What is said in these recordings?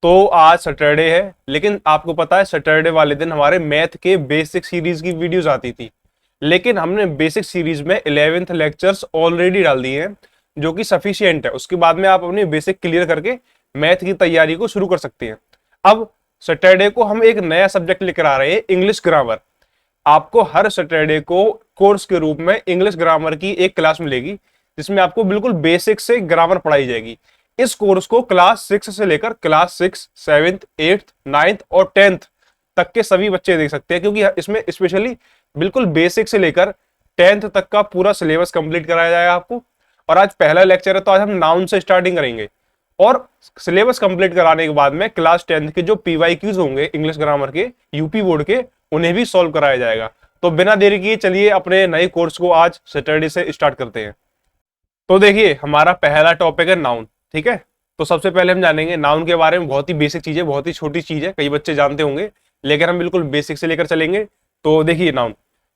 तो आज सैटरडे है, लेकिन आपको पता है सैटरडे वाले दिन हमारे मैथ के बेसिक सीरीज की वीडियोस आती थी, लेकिन हमने बेसिक सीरीज में 11th लेक्चर्स ऑलरेडी डाल दिए हैं, जो कि सफिशियंट है। उसके बाद में आप अपनी बेसिक क्लियर करके मैथ की तैयारी को शुरू कर सकते हैं। अब सैटरडे को हम एक नया सब्जेक्ट लेकर आ रहे हैं, इंग्लिश ग्रामर। आपको हर सैटरडे को कोर्स के रूप में इंग्लिश ग्रामर की एक क्लास मिलेगी, जिसमें आपको बिल्कुल बेसिक से ग्रामर पढ़ाई जाएगी। इस कोर्स को क्लास 6 से लेकर क्लास 6, 7th, 8th, 9th और 10th तक के सभी बच्चे देख सकते हैं, क्योंकि इसमें स्पेशली बिल्कुल बेसिक से लेकर 10th तक का पूरा सिलेबस कंप्लीट कराया जाएगा आपको। और आज पहला लेक्चर है, तो आज हम नाउन से स्टार्टिंग करेंगे, और सिलेबस कंप्लीट कराने के बाद में क्लास 10th के जो PYQs होंगे इंग्लिश ग्रामर के यूपी बोर्ड के, उन्हें भी सॉल्व कराया जाएगा। तो बिना देरी किए चलिए अपने नए कोर्स को आज सैटरडे से स्टार्ट करते हैं। तो देखिए, हमारा पहला टॉपिक है नाउन। ठीक है, तो सबसे पहले हम जानेंगे नाउन के बारे में। बहुत ही बेसिक चीज है, बहुत ही छोटी चीज है, कई बच्चे जानते होंगे, लेकिन हम बिल्कुल बेसिक से लेकर चलेंगे। तो देखिए, नाउन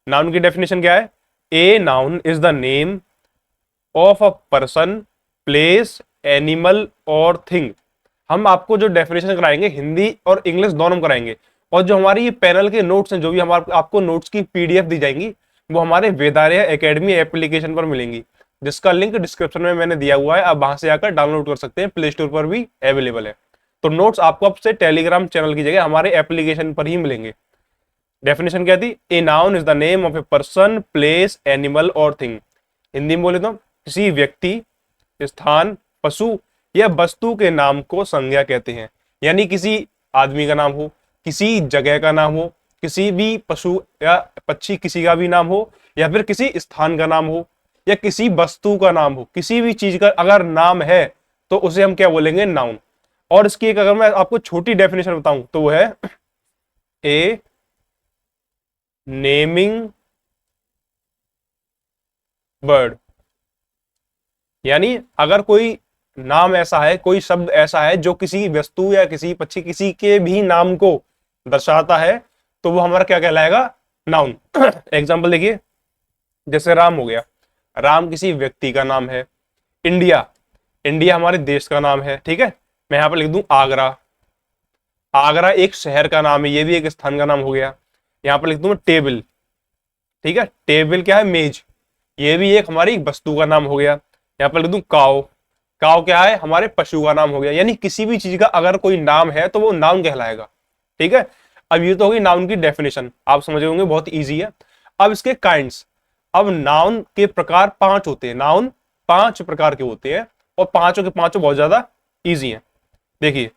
नाउन की डेफिनेशन क्या है? A noun is the name of a person, place, animal और थिंग। हम आपको जो डेफिनेशन कराएंगे हिंदी और इंग्लिश दोनों कराएंगे, और जो हमारी ये पैनल के नोट्स हैं, जो भी हमारे आपको नोट्स की PDF दी जाएंगी, वो हमारे वेदार्या एकेडमी एप्लीकेशन पर मिलेंगी, जिसका लिंक डिस्क्रिप्शन में मैंने दिया हुआ है। आप वहां से आकर डाउनलोड कर सकते हैं, प्ले स्टोर पर भी अवेलेबल है। तो नोट्स आपको अब से टेलीग्राम चैनल की जगह हमारे एप्लीकेशन पर ही मिलेंगे। डेफिनेशन क्या थी? A noun is the name of a person, place, animal और थिंग। हिंदी में बोले तो किसी व्यक्ति, स्थान, पशु या वस्तु के नाम को संज्ञा कहते हैं। यानी किसी आदमी का नाम हो, किसी जगह का नाम हो, किसी भी पशु या पक्षी किसी का भी नाम हो, या फिर किसी स्थान का नाम हो, या किसी वस्तु का नाम हो, किसी भी चीज का अगर नाम है तो उसे हम क्या बोलेंगे? नाउन। और इसकी एक अगर मैं आपको छोटी डेफिनेशन बताऊं तो वो है ए नेमिंग बर्ड। यानी अगर कोई नाम ऐसा है, कोई शब्द ऐसा है जो किसी वस्तु या किसी पक्षी, किसी के भी नाम को दर्शाता है, तो वो हमारा क्या कहलाएगा? नाउन। एग्जाम्पल देखिए, जैसे राम हो गया, राम किसी व्यक्ति का नाम है। इंडिया, इंडिया हमारे देश का नाम है। ठीक है, मैं यहां पर लिख दूं आगरा, आगरा एक शहर का नाम है, ये भी एक स्थान का नाम हो गया। यहां पर लिख दूं टेबल। ठीक है, टेबल क्या है? मेज, ये भी एक हमारी वस्तु का नाम हो गया। यहां पर लिख दूं काव, काव क्या है? हमारे पशु का नाम हो गया। यानी किसी भी चीज का अगर कोई नाम है तो वो नाउन कहलाएगा। ठीक है, अब ये तो होगी नाउन की डेफिनेशन, आप समझ होंगे, बहुत इजी है। अब इसके काइंड्स। अब नाउन के प्रकार 5 होते हैं, नाउन 5 प्रकार के होते हैं, और पांचों के पांचों बहुत ज्यादा इजी हैं। देखिए,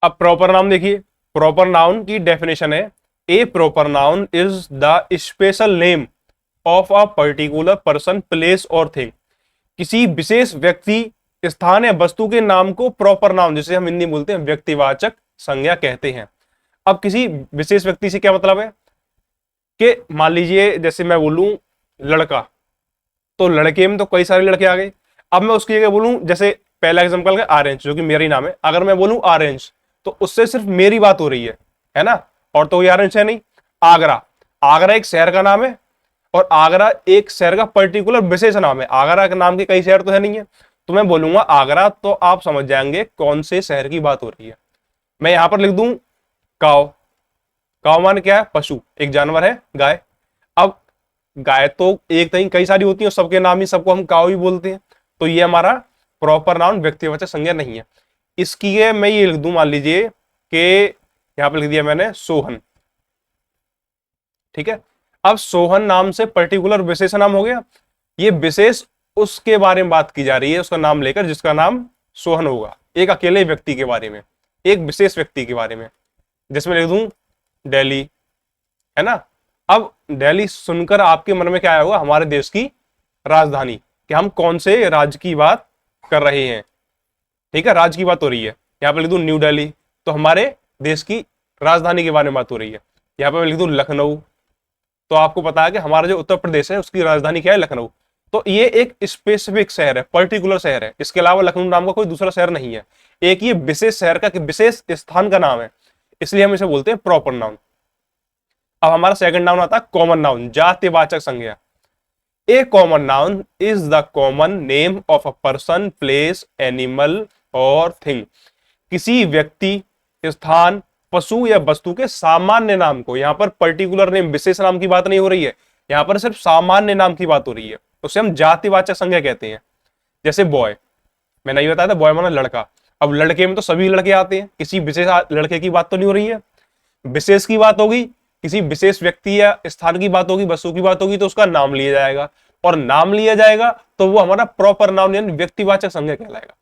अब प्रॉपर नाउन देखिए, प्रॉपर नाउन की डेफिनेशन है a proper noun is the special name of a particular person, place और थिंग। किसी विशेष व्यक्ति, स्थान या वस्तु के नाम को प्रॉपर नाउन, जिसे हम हिंदी बोलते हैं व्यक्तिवाचक संज्ञा कहते हैं। अब किसी विशेष व्यक्ति से क्या मतलब है कि मान लीजिए जैसे मैं बोलूं लड़का, तो लड़के में तो कई सारे लड़के आ गए। अब मैं उसकी जगह बोलूं, जैसे पहला एग्जांपल है ऑरेंज, जो कि मेरा ही नाम है। अगर मैं बोलूं ऑरेंज, तो उससे सिर्फ मेरी बात हो रही है ना, और तो ये ऑरेंज है नहीं। आगरा, आगरा एक शहर का नाम है, और आगरा एक शहर का पर्टिकुलर विशेष नाम है। आगरा के नाम के कई शहर तो है नहीं है, तो मैं बोलूंगा आगरा, तो आप समझ जाएंगे कौन से शहर की बात हो रही है। मैं यहां पर लिख दूं काव, काव मान क्या है? पशु, एक जानवर है, गाय। अब गाय तो एक नहीं कई सारी होती है, सबके नाम ही सबको हम काव ही बोलते हैं, तो ये हमारा प्रॉपर नाउन व्यक्तिवाचक संज्ञा नहीं है। इसकी मैं ये लिख दूं, मान लीजिए कि यहां पर लिख दिया मैंने सोहन। ठीक है, अब सोहन नाम से पर्टिकुलर विशेष नाम हो गया। ये विशेष उसके बारे में बात की जा रही है, उसका नाम लेकर, जिसका नाम सोहन होगा, एक अकेले व्यक्ति के बारे में, एक विशेष व्यक्ति के बारे में। जिसमें लिख दूं दिल्ली, है ना। अब दिल्ली सुनकर आपके मन में क्या आया होगा? हमारे देश की राजधानी, कि हम कौन से राज्य की बात कर रहे हैं। ठीक है, राज्य की बात हो रही है। यहां पर लिख दूं न्यू दिल्ली, तो हमारे देश की राजधानी के बारे में बात हो रही है। यहां पर लिख दूं लखनऊ, तो आपको पता है कि हमारा जो उत्तर प्रदेश है उसकी राजधानी क्या है? लखनऊ। तो ये एक स्पेसिफिक शहर है, पर्टिकुलर शहर है, इसके अलावा लखनऊ नाम का कोई दूसरा शहर नहीं है। एक ये विशेष शहर का, विशेष स्थान का नाम है, इसलिए हम इसे बोलते हैं प्रॉपर नाउन। अब हमारा सेकंड नाउन आता है कॉमन नाउन, जातिवाचक संज्ञा। A common noun is the common name of a person, place, animal और थिंग। किसी व्यक्ति, स्थान, पशु या वस्तु के सामान्य नाम को, यहां पर पर्टिकुलर नेम विशेष नाम की बात नहीं हो रही है, यहां पर सिर्फ सामान्य नाम की बात हो रही है, उसे हम जातिवाचक संज्ञा कहते हैं। जैसे बॉय, मैंने ये बताया था बॉय माना लड़का। अब लड़के में तो सभी लड़के आते हैं, किसी विशेष लड़के की बात तो नहीं हो रही है। विशेष की बात होगी, किसी विशेष व्यक्ति या स्थान की बात होगी, वस्तु की बात होगी, तो उसका नाम लिया जाएगा, और नाम लिया जाएगा तो वो हमारा प्रॉपर नाउन यानी व्यक्तिवाचक संज्ञा कहलाएगा।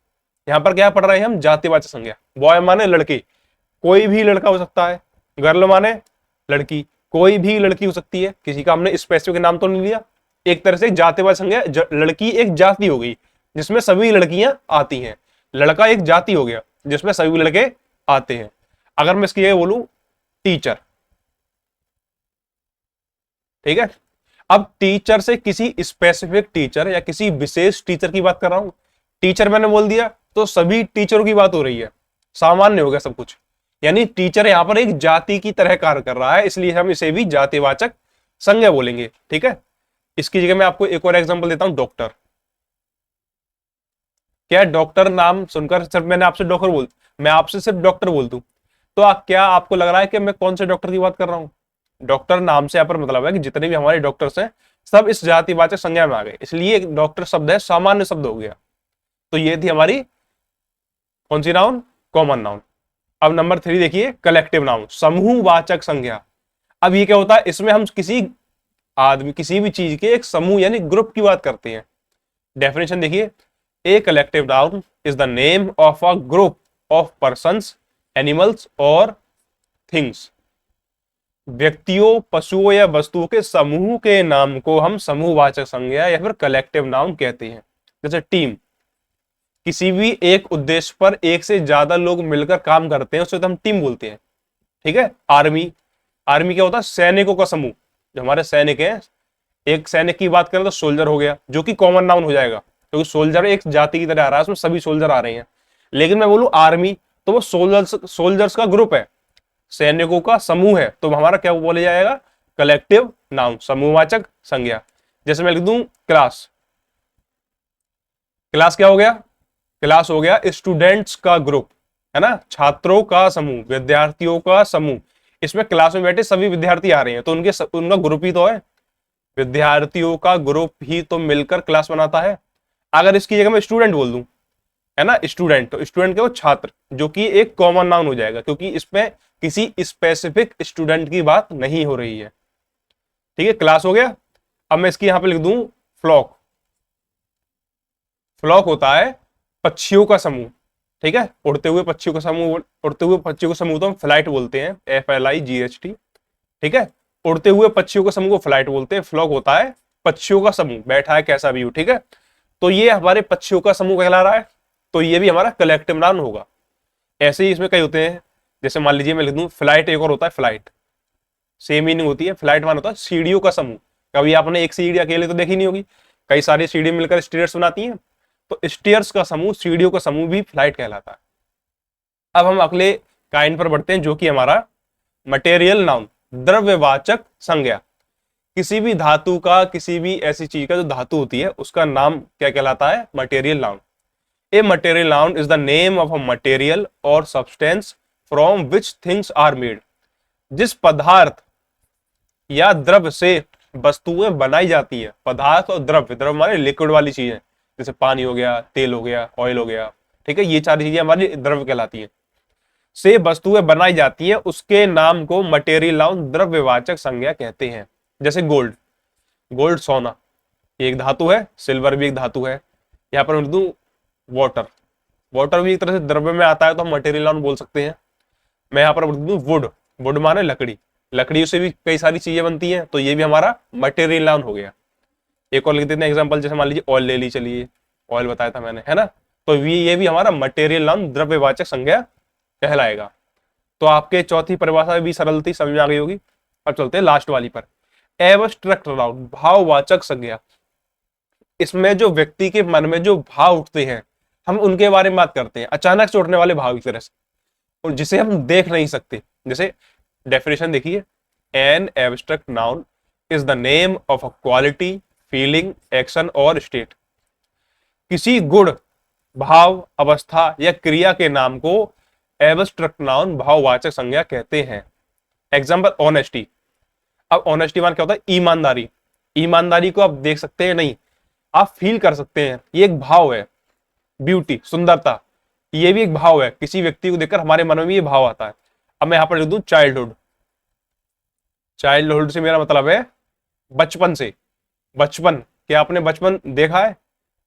यहाँ पर क्या पढ़ रहे हैं हम, जातिवाचक संज्ञा। बॉय माने लड़के, कोई भी लड़का हो सकता है। गर्ल माने लड़की, कोई भी लड़की हो सकती है, किसी का हमने स्पेसिफिक नाम तो नहीं लिया। एक तरह से जातिवाचक संज्ञा, लड़की एक जाति हो गई जिसमें सभी लड़कियां आती हैं, लड़का एक जाति हो गया जिसमें सभी लड़के आते हैं। अगर मैं इसकी जगह बोलूं टीचर, ठीक है, अब टीचर से किसी स्पेसिफिक टीचर या किसी विशेष टीचर की बात कर रहा हूं। टीचर मैंने बोल दिया तो सभी टीचरों की बात हो रही है, सामान्य हो गया सब कुछ, यानी टीचर यहां पर एक जाति की तरह कार्य कर रहा है, इसलिए हम इसे भी जातिवाचक संज्ञा बोलेंगे। ठीक है, इसकी जगह मैं आपको एक और एग्जांपल देता हूं, डॉक्टर। क्या डॉक्टर नाम सुनकर सिर्फ मैं आपसे सिर्फ डॉक्टर बोल दूं तो क्या आपको लग रहा है कि मैं कौन से डॉक्टर की बात कर रहा हूं? डॉक्टर नाम से यहाँ पर मतलब है कि जितने भी हमारे डॉक्टर्स हैं सब इस जातिवाचक संज्ञा में आ गए, इसलिए डॉक्टर शब्द है सामान्य शब्द हो गया। तो ये थी हमारी कौन सी नाउन, कॉमन नाउन। अब नंबर 3 देखिए, कलेक्टिव नाउन, समूहवाचक संज्ञा। अब ये क्या होता है, इसमें हम किसी आदमी, किसी भी चीज के एक समूह यानी ग्रुप की बात करते हैं। डेफिनेशन देखिए, a collective noun is the name of a group of persons, animals और थिंग्स। व्यक्तियों, पशुओं या वस्तुओं के समूह के नाम को हम समूहवाचक संज्ञा या फिर कलेक्टिव नाउन कहते हैं। जैसे टीम, किसी भी एक उद्देश्य पर एक से ज्यादा लोग मिलकर काम करते हैं उसे तो हम टीम बोलते हैं। ठीक है, आर्मी, आर्मी क्या होता है, सैनिकों का समूह, जो हमारे सैनिक हैं। एक सैनिक की बात करें तो सोल्जर हो गया, जो कि कॉमन नाउन हो जाएगा क्योंकि सोल्जर एक जाति की तरह आ रहा है, उसमें सभी सोल्जर आ रहे हैं। लेकिन मैं बोलूं आर्मी तो वो सोल्जर्स का ग्रुप है, सैनिकों का समूह है, तो हमारा क्या बोले जाएगा, कलेक्टिव नाउन, समूहवाचक संज्ञा। जैसे मैं लिख दूं क्लास, क्लास क्या हो गया, क्लास हो गया स्टूडेंट्स का ग्रुप, है ना, छात्रों का समूह, विद्यार्थियों का समूह। इसमें क्लास में बैठे सभी विद्यार्थी आ रहे हैं तो उनका ग्रुप ही तो है, विद्यार्थियों का ग्रुप ही तो मिलकर क्लास बनाता है। अगर इसकी जगह मैं स्टूडेंट बोल दूं, है ना, स्टूडेंट, तो स्टूडेंट क्या हो, छात्र, जो कि एक कॉमन नाउन हो जाएगा क्योंकि इसमें किसी स्पेसिफिक स्टूडेंट की बात नहीं हो रही है। ठीक है, क्लास हो गया। अब मैं इसकी यहां पे लिख दूं फ्लॉक, फ्लॉक होता है पक्षियों का समूह। ठीक है, उड़ते हुए पक्षियों का समूह, उड़ते हुए पक्षियों का समूह तो हम फ्लाइट बोलते हैं, FLIGHT। ठीक है, उड़ते हुए पक्षियों का समूह को फ्लाइट बोलते हैं। फ्लॉक होता है पक्षियों का समूह, बैठा है कैसा भी हो। ठीक है, तो ये हमारे पक्षियों का समूह कहला रहा है, तो ये भी हमारा कलेक्टिव नाउन होगा। ऐसे ही इसमें कई होते हैं, जैसे मान लीजिए मैं लिख दूं फ्लाइट, एक और होता है फ्लाइट, सेम मीनिंग होती है। फ्लाइट मान होता है सीढ़ियों का समूह। कभी आपने एक सीढ़ी अकेले तो देखी नहीं होगी, कई सारी सीढ़ी मिलकर स्टेयर्स बनाती हैं, तो स्टेयर्स का समूह, सीढ़ियों का समूह भी फ्लाइट कहलाता है। अब हम अगले काइंड पर बढ़ते हैं जो कि हमारा मटेरियल नाउन, द्रव्यवाचक संज्ञा। किसी भी धातु का, किसी भी ऐसी चीज का जो धातु होती है उसका नाम क्या कहलाता है, material noun. A material noun is the name of a material और substance from which things are made. जिस पदार्थ या द्रव्य से वस्तुएं बनाई जाती है, पदार्थ और द्रव्य, द्रव्य माने लिक्विड वाली चीजें, जैसे पानी हो गया, तेल हो गया, ऑयल हो गया। ठीक है, ये सारी चीजें हमारी द्रव्य कहलाती हैं। से वस्तुएं बनाई जाती है उसके नाम को मटेरियल नाउन, द्रव्यवाचक संज्ञा कहते हैं। जैसे गोल्ड, गोल्ड सोना, एक धातु है, सिल्वर भी एक धातु है। यहाँ पर मैं दूं वाटर, वाटर भी एक तरह से द्रव्य में आता है तो हम मटेरियल नाउन बोल सकते हैं। मैं यहाँ पर दूं वुड, वुड माने लकड़ी, लकड़ी से भी कई सारी चीजें बनती हैं तो ये भी हमारा मटेरियल नाउन हो गया। एक और लिख देते हैं एग्जांपल, जैसे मान लीजिए ऑयल ले ली, चलिए ऑयल बताया था मैंने, है ना, तो ये भी हमारा मटेरियल नाउन, द्रव्यवाचक संज्ञा कहलाएगा। तो आपके चौथी परिभाषा भी सरलती समझ में आ गई होगी। अब चलते हैं लास्ट वाली पर, एब्स्ट्रैक्ट नाउन, भाववाचक संज्ञा। इसमें जो व्यक्ति के मन में जो भाव उठते हैं हम उनके बारे में बात करते हैं, अचानक से उठने वाले भाव, एक तरह से, और जिसे हम देख नहीं सकते। जैसे डेफिनेशन देखिए, an abstract noun is the name of a quality, feeling, action और स्टेट। किसी गुण, भाव, अवस्था या क्रिया के नाम को एब्स्ट्रैक्ट नाउन भाववाचक संज्ञा कहते हैं। Example honesty. अब ऑनेस्टी मान क्या होता है? ईमानदारी। ईमानदारी को आप देख सकते हैं नहीं, आप फील कर सकते हैं, ये एक भाव है। ब्यूटी, सुंदरता, ये भी एक भाव है। किसी व्यक्ति को देखकर हमारे मन में भी ये भाव आता है। अब मैं यहां पर लिख दूं चाइल्डहुड। चाइल्डहुड से मेरा मतलब है बचपन से। बचपन, क्या आपने बचपन देखा है?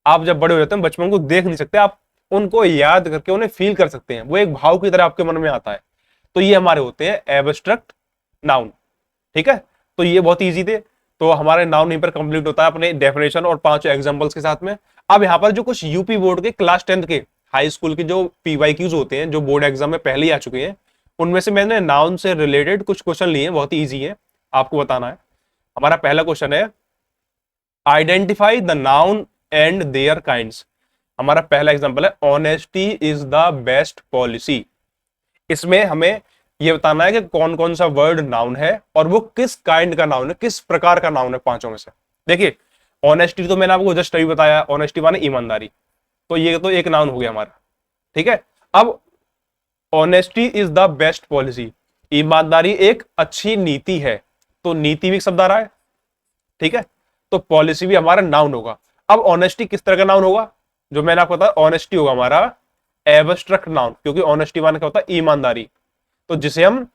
आप जब बड़े हो जाते हैं बचपन को देख नहीं सकते, आप उनको याद करके उन्हें फील कर सकते हैं, वो एक भाव की तरह आपके मन में आता है। तो ये हमारे होते हैं एब्स्ट्रैक्ट नाउन। ठीक है, तो ये बहुत इजी थे। तो हमारे नाउन यहीं पर कंप्लीट होता है अपने डेफिनेशन और 5 एग्जांपल्स के साथ में। अब यहाँ पर जो कुछ यूपी बोर्ड के क्लास 10th के हाई स्कूल के जो पीवाईक्यूज होते हैं, जो बोर्ड एग्जाम में पहले ही आ चुके हैं, उनमें से मैंने नाउन से रिलेटेड कुछ क्वेश्चन लिए हैं, बहुत ही ईजी है, आपको बताना है। हमारा पहला क्वेश्चन है identify the noun and their kinds. हमारा पहला एग्जांपल है honesty is the best policy. इसमें हमें यह बताना है कि कौन कौन सा वर्ड नाउन है और वो किस काइंड का नाउन है, किस प्रकार का नाउन है पांचों में से। देखिए, ऑनेस्टी तो मैंने आपको जस्ट अभी बताया, ऑनेस्टी माने ईमानदारी, तो ये तो एक नाउन हो गया हमारा। ठीक है, अब honesty is the best policy, ईमानदारी एक अच्छी नीति है, तो नीति भी एक शब्द आ रहा है। ठीक है, तो पॉलिसी भी हमारा नाउन होगा। अब ऑनेस्टी किस तरह का नाउन होगा? जो मैंने आपको बताया, ऑनेस्टी होगा हमारा एब्स्ट्रैक्ट नाउन, क्योंकि ऑनेस्टी माने क्या होता है? ईमानदारी, तो जिसे हम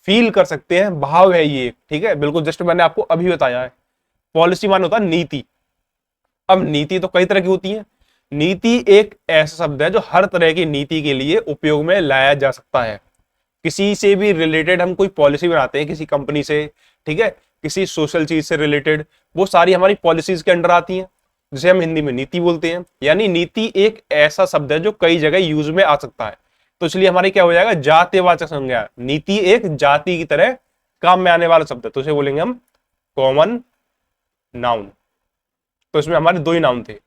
फील कर सकते हैं, भाव है ये। ठीक है, बिल्कुल जस्ट मैंने आपको अभी बताया है। पॉलिसी माने होता है नीति। अब नीति तो कई तरह की होती है। नीति एक ऐसा शब्द है जो हर तरह की नीति के लिए उपयोग में लाया जा सकता है। किसी से भी रिलेटेड हम कोई पॉलिसी बनाते हैं, किसी कंपनी से, ठीक है, किसी सोशल चीज से रिलेटेड, वो सारी हमारी पॉलिसीज के अंडर आती हैं, जिसे हम हिंदी में नीति बोलते हैं। यानी नीति एक ऐसा शब्द है जो कई जगह यूज में आ सकता है, तो इसलिए हमारी क्या हो जाएगा? जातिवाचक संज्ञा। नीति एक जाति की तरह काम में आने वाला शब्द है, तो इसे बोलेंगे हम कॉमन नाउन। तो इसमें हमारे 2 ही नाउन थे।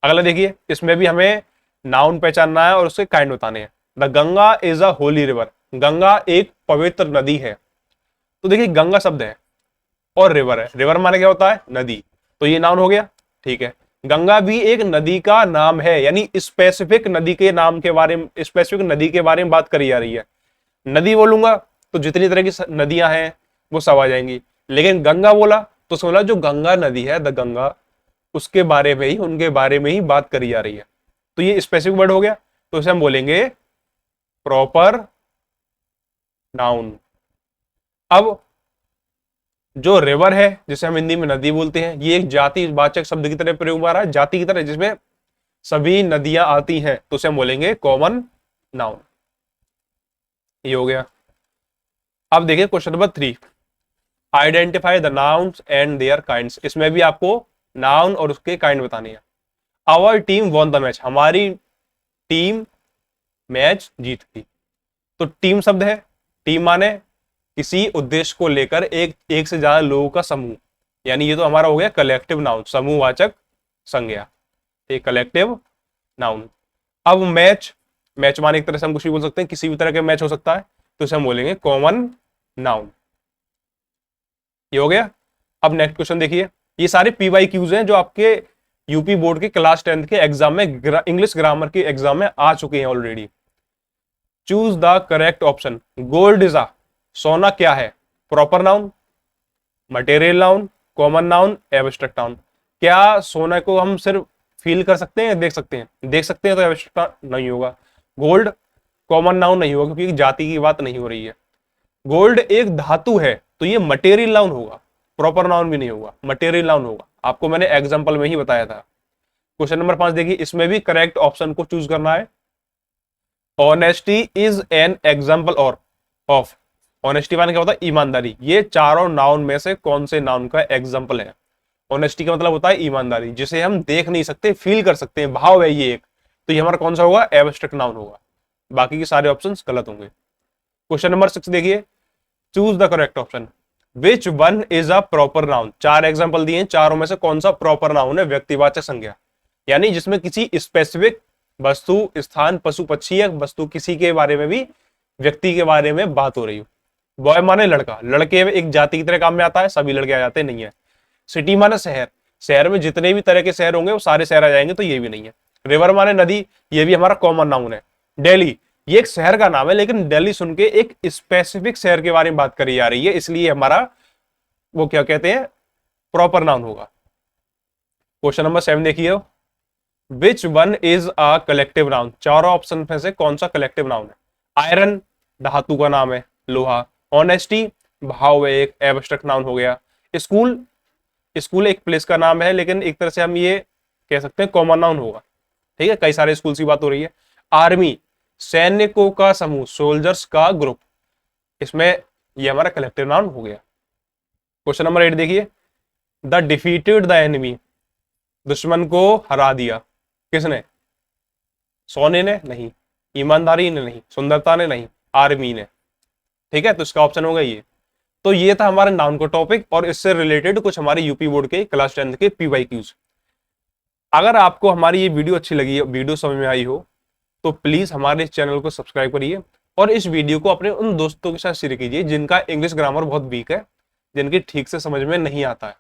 अगला देखिए, इसमें भी हमें नाउन पहचानना है और उसके काइंड बताने हैं। The Ganga is a Holi river. Ganga एक पवित्र नदी है। तो देखिए, गंगा शब्द है और रिवर है। रिवर माने क्या होता है? नदी, तो ये नाउन हो गया। ठीक है, गंगा भी एक नदी का नाम है, यानी स्पेसिफिक नदी के नाम के बारे में, स्पेसिफिक नदी के बारे में बात करी जा रही है। नदी बोलूंगा तो जितनी तरह की नदियां हैं वो सब आ जाएंगी, लेकिन गंगा बोला तो समझ जो गंगा नदी है, द गंगा, उसके बारे में ही, उनके बारे में ही बात करी जा रही है। तो ये स्पेसिफिक वर्ड हो गया, तो इसे हम बोलेंगे प्रॉपर नाउन। अब जो रिवर है, जिसे हम हिंदी में नदी बोलते हैं, ये एक जातिवाचक शब्द की तरह प्रयोग में आ रहा है, जाति की तरह, जिसमें सभी नदियां आती हैं, तो उसे हम बोलेंगे कॉमन नाउन। ये हो गया। अब देखिए question number 3, identify the nouns and their kinds. इसमें भी आपको नाउन और उसके काइंड बताने हैं। Our team won the match. हमारी टीम मैच जीत गई। तो टीम शब्द है, टीम माने किसी उद्देश्य को लेकर एक से ज्यादा लोगों का समूह, यानी ये तो हमारा हो गया कलेक्टिव नाउन, समूहवाचक संज्ञा, एक कलेक्टिव नाउन। अब मैच, मैच माने एक तरह से हम कुछ भी बोल सकते हैं, किसी भी तरह के मैच हो सकता है, तो इसे हम बोलेंगे कॉमन नाउन। ये हो गया। अब नेक्स्ट क्वेश्चन देखिए, ये सारे पीवाईक्यूज हैं जो आपके यूपी बोर्ड के क्लास 10th के एग्जाम में, इंग्लिश ग्रामर के एग्जाम में आ चुके हैं already. Choose the correct option. Gold is a, सोना क्या है? Proper noun, material noun, common noun, abstract noun. क्या सोना को हम सिर्फ फील कर सकते हैं, देख सकते हैं? देख सकते हैं तो एब्स्ट्रैक्ट नहीं होगा। गोल्ड कॉमन नाउन नहीं होगा, क्योंकि जाति की बात नहीं हो रही है। गोल्ड एक धातु है, तो ये मटेरियल नाउन होगा, प्रॉपर नाउन भी नहीं होगा, मटेरियल नाउन होगा। आपको मैंने एग्जांपल में ही बताया था। क्वेश्चन नंबर 5 देखिए, इसमें भी करेक्ट ऑप्शन को चूज करना है। ऑनेस्टी इज एन एग्जाम्पल और ऑफ। ऑनेस्टी माने क्या होता है? ईमानदारी। ये चारों नाउन में से कौन से नाउन का एग्जाम्पल है? ऑनेस्टी का मतलब होता है ईमानदारी, जिसे हम देख नहीं सकते, फील कर सकते हैं, भाव है ये एक, तो ये हमारा कौन सा होगा? एब्स्ट्रैक्ट नाउन होगा। बाकी के सारे ऑप्शन गलत होंगे। क्वेश्चन नंबर 6 देखिए, choose the correct option. Which one is a proper noun. 4 example दिए हैं, चारों में से कौन सा प्रॉपर नाउन है? व्यक्तिवाचक संज्ञा, यानी जिसमें किसी स्पेसिफिक वस्तु, स्थान, पशु, पक्षी या वस्तु, किसी के बारे में भी, व्यक्ति के बारे में बात हो रही हो। बॉय माने लड़का, लड़के एक जाति की तरह काम में आता है, सभी लड़के आ जाते नहीं है। सिटी माने शहर, शहर में जितने भी तरह के शहर होंगे वो सारे शहर आ जाएंगे, तो ये भी नहीं है। रिवर माने नदी, ये भी हमारा कॉमन नाउन है। दिल्ली, ये एक शहर का नाम है, लेकिन दिल्ली सुन के एक स्पेसिफिक शहर के बारे में बात करी जा रही है, इसलिए हमारा वो क्या कहते हैं, प्रॉपर नाउन होगा। क्वेश्चन नंबर 7 देखिए, which one is a collective noun. चारों ऑप्शन में से कौन सा कलेक्टिव नाउन है? आयरन धातु का नाम है, लोहा। ऑनेस्टी भाव है, एक एब्स्ट्रैक्ट नाउन हो गया। स्कूल, स्कूल एक प्लेस का नाम है, लेकिन एक तरह से हम ये कह सकते हैं कॉमन नाउन होगा, ठीक है, कई सारे स्कूल की बात हो रही है। आर्मी सैनिकों का समूह, सोल्जर्स का ग्रुप, इसमें ये हमारा कलेक्टिव नाउन हो गया। क्वेश्चन नंबर 8 देखिए, द डिफीटेड द एनिमी, दुश्मन को हरा दिया, किसने? सोने ने नहीं, ईमानदारी ने नहीं, सुंदरता ने नहीं, आर्मी ने, ठीक है, तो इसका ऑप्शन होगा ये। तो ये था हमारे नाउन का टॉपिक और इससे रिलेटेड कुछ हमारे यूपी बोर्ड के क्लास 10 के PYQs। अगर आपको हमारी ये वीडियो अच्छी लगी, वीडियो समझ में आई हो, तो प्लीज हमारे इस चैनल को सब्सक्राइब करिए और इस वीडियो को अपने उन दोस्तों के साथ शेयर कीजिए जिनका इंग्लिश ग्रामर बहुत वीक है, जिनकी ठीक से समझ में नहीं आता है,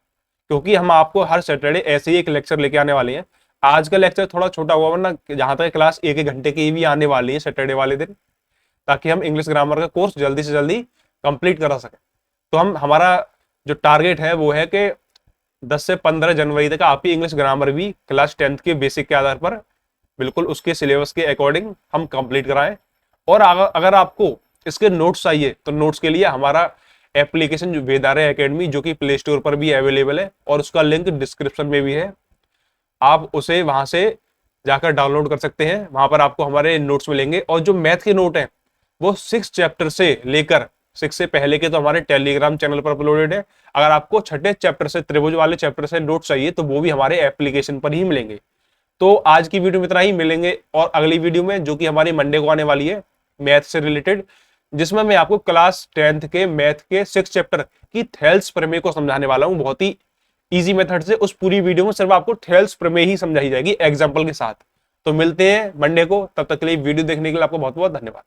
क्योंकि हम आपको हर सैटरडे ऐसे ही एक लेक्चर लेके आने वाले हैं। आज का लेक्चर थोड़ा छोटा हुआ, वरना जहां तक क्लास 1 घंटे की भी आने वाली है सैटरडे वाले दिन, ताकि हम इंग्लिश ग्रामर का कोर्स जल्दी से जल्दी कंप्लीट करा सकें। तो हमारा जो टारगेट है वो है कि 10 से 15 जनवरी तक आपकी इंग्लिश ग्रामर भी क्लास 10 के बेसिक के आधार पर बिल्कुल उसके सिलेबस के अकॉर्डिंग हम कंप्लीट कराएं। और अगर आपको इसके नोट्स चाहिए तो नोट्स के लिए हमारा एप्लीकेशन जो वेदारे एकेडमी, जो कि प्ले स्टोर पर भी अवेलेबल है और उसका लिंक डिस्क्रिप्शन में भी है, आप उसे वहां से जाकर डाउनलोड कर सकते हैं। वहां पर आपको हमारे नोट्स मिलेंगे और जो मैथ के नोट हैं वो 6 चैप्टर से लेकर 6 से पहले के तो हमारे टेलीग्राम चैनल पर अपलोडेड है। अगर आपको छठे चैप्टर से, त्रिभुज वाले चैप्टर से नोट चाहिए तो वो भी हमारे एप्लीकेशन पर ही मिलेंगे। तो आज की वीडियो में इतना ही, मिलेंगे और अगली वीडियो में जो कि हमारी मंडे को आने वाली है मैथ से रिलेटेड, जिसमें मैं आपको क्लास 10th के मैथ के 6 चैप्टर की थेल्स प्रमेय को समझाने वाला हूं, बहुत ही इजी मेथड से। उस पूरी वीडियो में सिर्फ आपको थेल्स प्रमेय ही समझाई जाएगी एग्जाम्पल के साथ। तो मिलते हैं मंडे को, तब तक के लिए वीडियो देखने के लिए आपको बहुत बहुत धन्यवाद।